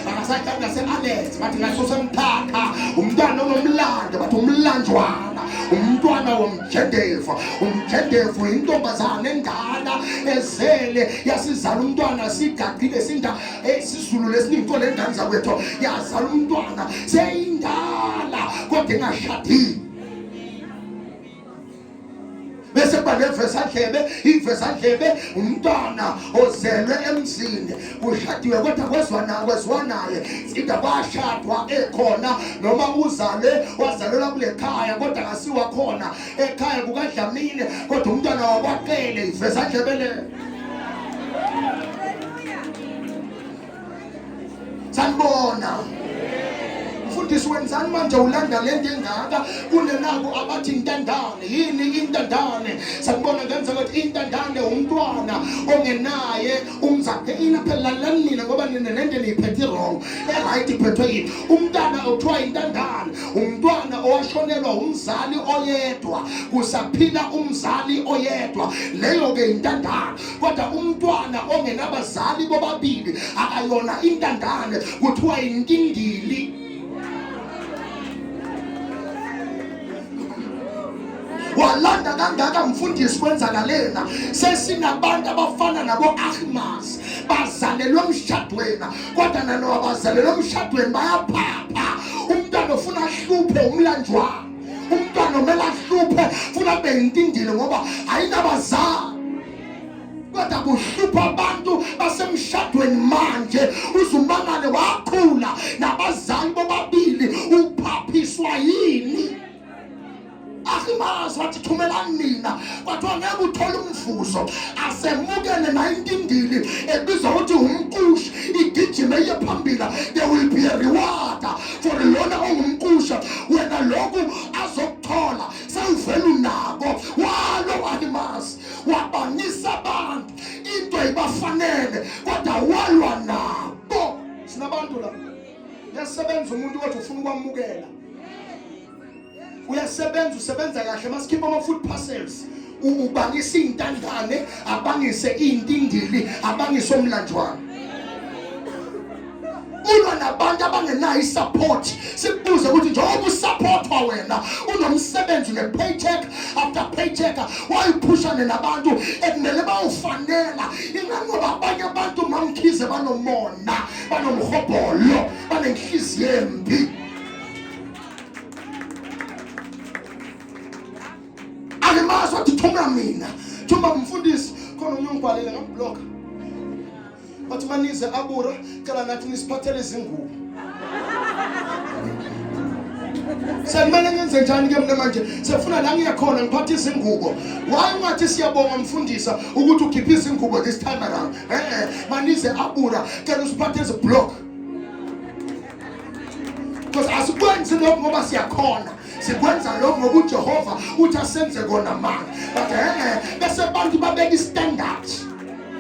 Speaker 3: akasahlala se-Alex, bathi ngasosemthaka. Umntwana onomlando bathi umlandwana. Umntwana womjendevu. Umjendevu intombazane endala ezele yasizala umntwana sigagile sinda esizulu lesininto lengane zakwethu yazala umntwana seyindala kodwa engashadile. Bese kubane ivesandlebe umntwana ozelwe emzini kushadiwe kodwa kwezwa naye sida kwashadwa ekhona noma uzale wazalela kule khaya kodwa akasiwa khona ekhaya kukaDlamini kodwa umntwana wakwaqele ivesandlebe le. Sanibona mfundisi wenzani manje ulanda lento engaka kunenabo abathi intandane. Yini intandane? Sakubona ngenza ukuthi intandane umntwana ongenaye umzakhe inaphela mina ngoba nina lento niyiphethe wrong. Right iphethwe yini? Umntwana othiwa intandane umntwana owashonelwa umzali oyedwa, kusaphila umzali oyedwa, leyo ke intandane. Kodwa umntwana ongenabazali bobabili akayona intandane, kuthiwa inkindili. Walanda kangaka mfundisi kwenzakalena sesinabantu abafana nabo Ahimas bazalelwe emshadweni kodwa nanoba bazalelwe emshadweni bayaphapha. Umntwana ufuna ahluphe umlandwana, umntwana omele ahluphe ufuna abe yintindile ngoba ayinabazali. Kodwa kuhlupha abantu basemshadweni manje uzumangale wakhula nabazali bobabili uphaphiswa yini? Ahimazi wathi thumelani mina, kwathiwa ngeke uthole umvuzo asemukele 19 ndili ebizwa ukuthi umkushi igijime iye phambili. There will be a reward for lona ongumkusha wena lokhu azokuthola sewuvela unako walo Ahimazi wabangisa abantu into ibafanele kodwa walwa nabo. Sinabantu la yasebenza umuntu kodwa ufuna ukwamukela. Uyasebenza usebenza kahle masikhipha ama-food parcels ubangisa iy'ntandane abangise iy'ntindili abangise omlanjwana. Ulwa nabantu abangenayo isupport. Sikubuze ukuthi njengoba usupportwa wena unomsebenzi ne-paycheck after paycheck wayiphushane nabantu ekumele bawufanela. Ingani ngoba abanye abantu mamkhize banomona banomhobholo banenhliziyo embi. Ahimazi wathi thuma mina, thuma mfundisi khona unyongibhalele ngamblock. Bathi manize abura cela nathi nisiphathele izingubo. Sekumele ngenze njani ke mina manje? Sefuna la ngiyakhona ngiphathe izingubo. Why ungathi siyabonga mfundisa ukuthi ukhiphe izingubo this time around? Manize abura cela usiphathe iziblock. Because asikwenzi lokho ngoba siyakhona. Sikwenza lokho ngoba uJehova uthi asenze kona manje. But bese abantu babeka istandard.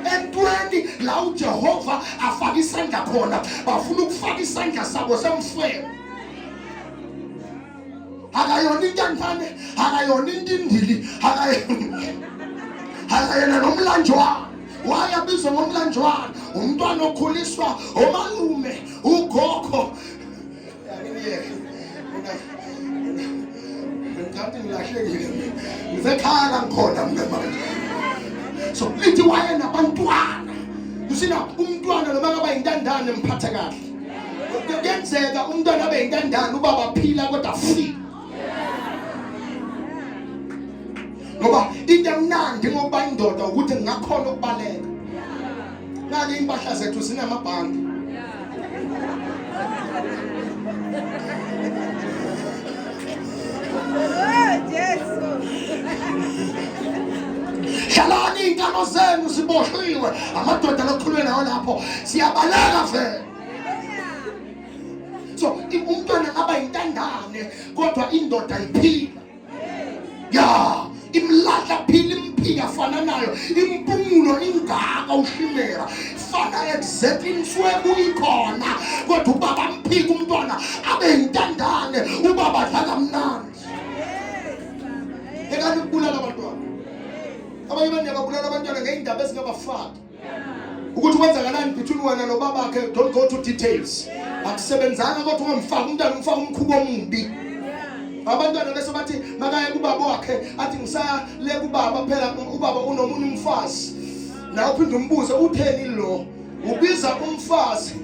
Speaker 3: Entweni la uJehova afaka isandla khona bafuna ukufaka isandla sabo semfelo. Akayona intandane, akayona intindili, akayena nomlanjwana. Wayabizwa ngomlanjwana, umntwana okhuliswa omalume, ugogo. Ngathi ngilahlekile mina. Ngisekhaya ngikhona mina manje. So lithi waye nabantwana. Usina umntwana noma ngaba intandane mphatha kahle. Kuyenzeka umntwana abe intandane ubaba phila kodwa free. Ngoba into emnandi ngokuba indoda ukuthi ngingakhona ukubaleka. Ngake impahla zethu zinamabhangi. Shalani inkalo zenu ziboshliwe amadoda lokhulwe nawo lapho siyabaleka vele. So umntwana aba intandane kodwa indoda iphila. Ya imlahla phila imphika fana nayo impumulo ingaka ushimera fana exactly inswebu ikhona kodwa ubaba mphika umntwana abe intandane ubaba dlala mnandi. Ekani kubulala abantwana. Abanye abantu babulala abantwana ngeindaba ezingabafaki. Ukuthi kwenzakalani between wena nobaba bakhe, don't go to details. Akusebenzanga kodwa ungumfaka umntwana umfaka umkhubo omumbi. Abantwana bese bathi makaya kubaba wakhe athi ngisaya le kubaba phela ubaba unomunye umfazi. Na uphinde umbuze utheni lo? Ubiza umfazi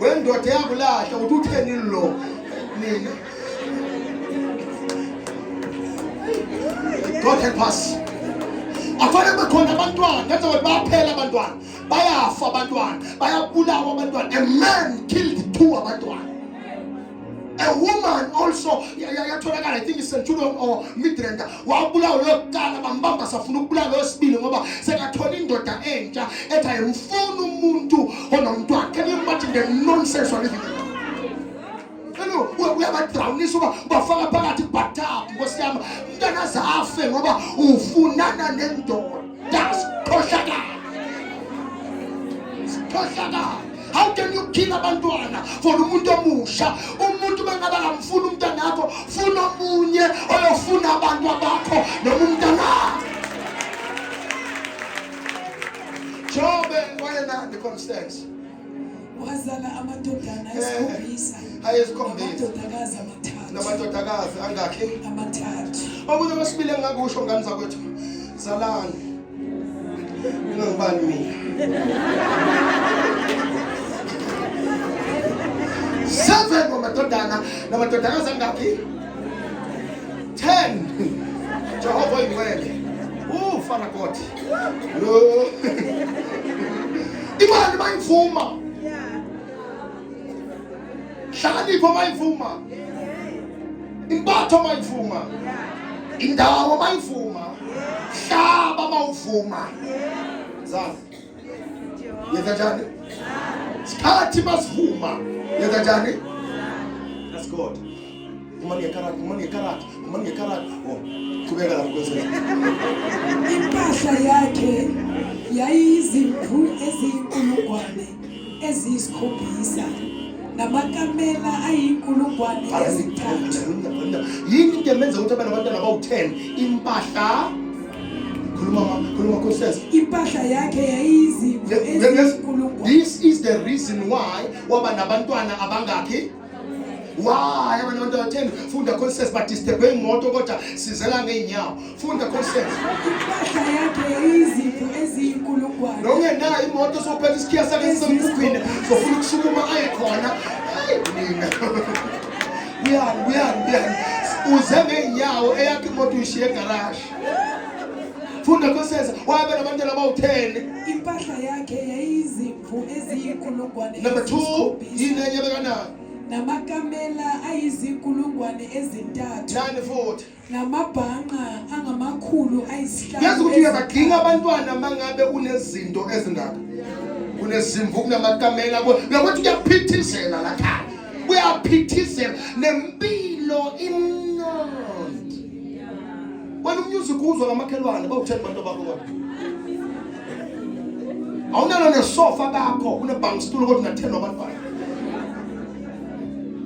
Speaker 3: wendoda yakulahla uthi utheni lo? Mina God help us. Afanele bekhona abantwana, ngenza ukuthi bayaphela abantwana, bayafa abantwana, bayabulawa abantwana. A man killed 2 abantwana. A woman also yatholakala, I think it's Centurion or Midrand, wabulawa lokuqala bambamba safuna ukubulala lwesibili ngoba sekathola indoda entsha ethi ayimfuna umuntu onomntwana. Can you imagine the nonsense or anything? Hello, uyabadrownisa ubafaka phakathi bathapu Nkosi yami umntwana azafe ngoba ufunana nendoda. Sikhohlakala. How can you kill abantwana for umuntu omusha? Umuntu bengaba ngamfuna umntwana wakho, funa omunye oyofuna abantu bakho noma umntwana. Jobe wayena the Constance.
Speaker 2: Wazala amadodana esikhombisa.
Speaker 3: Ayesikhombisa.
Speaker 2: Amadodakazi amathathu.
Speaker 3: Namadodakazi angakhi?
Speaker 2: Amathathu.
Speaker 3: Omunye wesibili engakusho ngani zakwethu. Zalani. Ngingubani mina? 7 wamadodana namadodakazi angakhi? 10. Jehova ingcwele. Fana God. No. Imali bayivuma. Hlakanipho bayivuma. Impatho bayivuma. indawo bayivuma, hlaba bawuvuma. Zazi yenza njani? Sikhathi basivuma yenza njani? That's God. Umani ngekarati. Oh, qhubeka lapho kwesizwe.
Speaker 2: Impahla yakhe yayizimvu eziyinkulungwane eziyisikhombisa namakamela ayinkulungwane ezintathu.
Speaker 3: Yini into emenza ukuthi abantu abantwana bawu-10 impahla khuluma Nkosi.
Speaker 2: Impahla yakhe yayizimvu eziyinkulungwane.
Speaker 3: This is the reason why waba nabantwana abangakhi. Why abantu abatheni funda concepts badisturbe imoto kodwa sizela ngeenyawo. Funda concepts.
Speaker 2: Impahla yakhe yayizimvu eziyinkulungwane.
Speaker 3: Nongenayo imoto sophethe isikhiya sakhe sisemkhukhwini sofuna ukusukuma aye khona. Hayi mina. Uyani. Uze ngeenyawo eyakhe imoto uyishiye egarage. Funda concepts wabe nabantwana abawu-10.
Speaker 2: Impahla yakhe yayizimvu eziyinkulungwane.
Speaker 3: Number 2 yini enye bekanayo?
Speaker 2: Namakamela ayizinkulungwane ezintathu.
Speaker 3: 9 futhi.
Speaker 2: Namabhanqa angamakhulu ayisihlanu.
Speaker 3: Yazi ukuthi uyabadinga abantwana mangabe unezinto ezingaka. Unezimvu kunamakamela uyakuthi uyaphithizela la khaya. Uyaphithizela nempilo imnandi. Wena umusic uzwa ngamakhelwane bawuthela abantu bakho kodwa. Awunalo nesofa bakho unebhang stool kodwa unathenwa abantwana.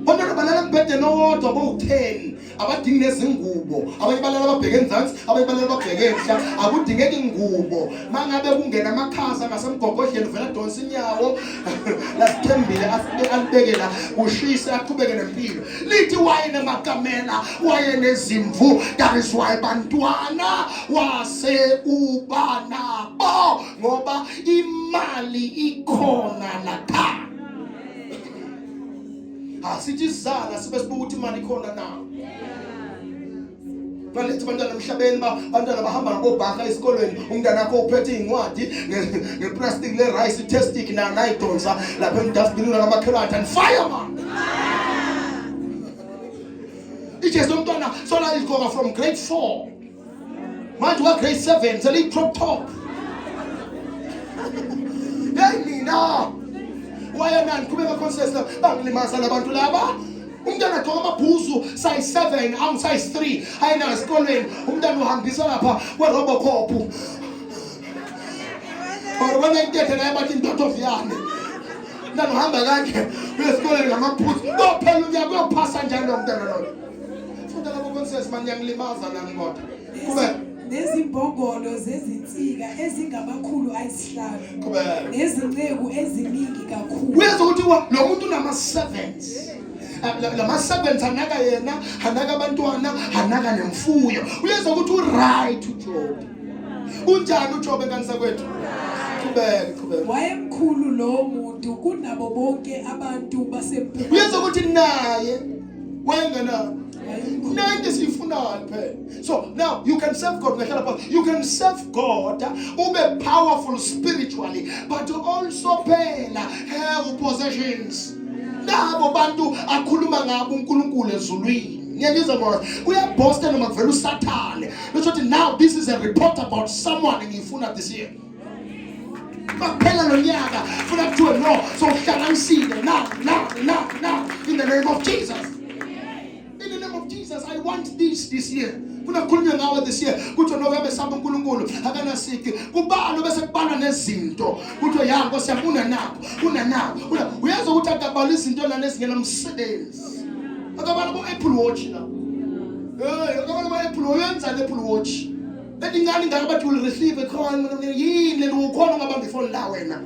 Speaker 3: Abantwana balala embhedeni owodwa bowu-10 abadingi nezingubo, abanye balala babheke enzansi, abanye balala babheke enhla, akudingeki ingubo. Mangabe kungena amakhaza ngasemgogodleni uvela adonsa inyawo lasithembile alibeke la ushise aqhubeke nempilo. Lithi waye nemakamela waye nezimvu, that is why bantwana wase uba nabo ngoba imali ikhona lapha. Sithi sizala sibe sibuka ukuthi imali ikhona na. Balethe abantwana emhlabeni abantwana bahamba ngobhaka esikolweni, umntwana wakho uphethe incwadi ngeplastic le rice testic nayidonsa lapha emdustbin ngamakhelwane and fireman. Ijesu umntwana sola igoga from grade 4. Manje wa grade 7 sele crop top. Hey mina why nani kubeka consensus bangilimaza labantu laba. Umntwana agqoka amabhuzu size 7 ang size 3 ayina esikolweni umntwana uhambisa lapha kweRobocop. Wena intethe la yabathi indodo viyane. Umntwana uhamba kanje esikolweni ngamabhuzu. Kophela unyaka uyophasa njalo umntwana lo. Funda labo consensus manje ngilimaza nani kodwa. Kube
Speaker 2: nezimbongolo zezinsika ezingamakhulu ayisihlanu.
Speaker 3: Kube
Speaker 2: nezinceku eziningi kakhulu.
Speaker 3: Uyazi ukuthi lo muntu unama servants. Lama servants anaka yena, anaka abantwana, anaka nemfuyo. Uyazi ukuthi uright uJob. Unjani uJob enkanisa kwethu? Qhubeka.
Speaker 2: Wayemkhulu lo muntu kunabo bonke abantu basempuma.
Speaker 3: Uyazi ukuthi naye wayengena nende sifunani phela. So now you can serve God. You can serve God, ube powerful spiritually, but you also phela have possessions. Nabo bantu akhuluma ngabo uNkulunkulu ezulwini. Ngiyabizwa ngoba uyabhosta noma kuvela uSathane. Ukuthi now this is a report about someone ngifuna this year. Baphela lo nyaka funa kuthiwe no so uhlalanisile now in the name of Jesus. Jesus, I want this year. Kuna khulunywa ngawe this year. Kuthiwa no uyabesaba uNkulunkulu akanasiki. Kubalo bese kubala nezinto. Kuthiwa ya Nkosi yami una nakho. Uyazi ukuthi akabala izinto lana ezingena umsebenzi. Akabala bo-Apple Watch na. Akabala bo-Apple Watch. Uyenza le-Apple Watch. Bedingani ngabathi will receive a call yini le ukhona ungabamba ifoni la wena.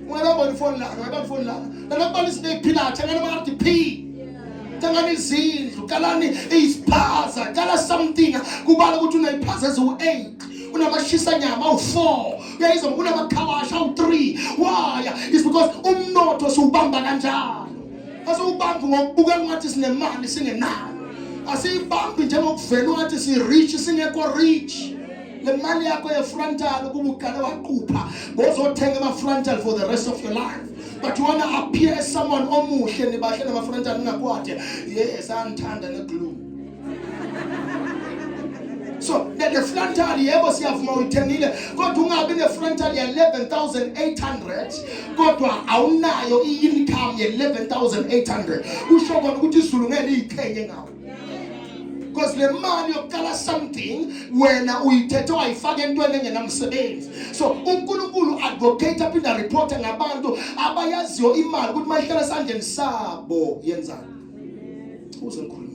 Speaker 3: Ungabamba ifoni la. Nalabala izinto ephila thangana ama-RDP. Tangani izindlu, kalani isiphaza, kala something kubala ukuthi unayiphaza ezu-8, unamashisa nyama awu-4, uyayizwa unamakhawashi awu-3. Why? It's because umnotho siwubamba kanjalo. Asiwubambi ngokubuka ngathi sinemali singenayo. Asiyibambi njengokuvela ngathi si-rich singekho rich. Le mali yakho ye-frontal kuba uqale waqupha ngozothenga ama-frontal for the rest of your life. But you want to appear as someone omuhle nibahle nama-frontal ningakwade. Yes, anithanda ne-glue. So the frontal yebo siyavuma uyithengile kodwa ungabi ne frontal ya 11,800 kodwa awunayo i-income ye 11,800 kusho kona ukuthi izulu ngeke liyiqhenye ngawo. Because le mali yokukala something wena uyithethe wayifaka entweni engenamsebenzi. So uNkulunkulu advocate aphinda report ngabantu abayaziyo imali ukuthi mayihlala esandleni sabo yenzani. Uze ngikhuluma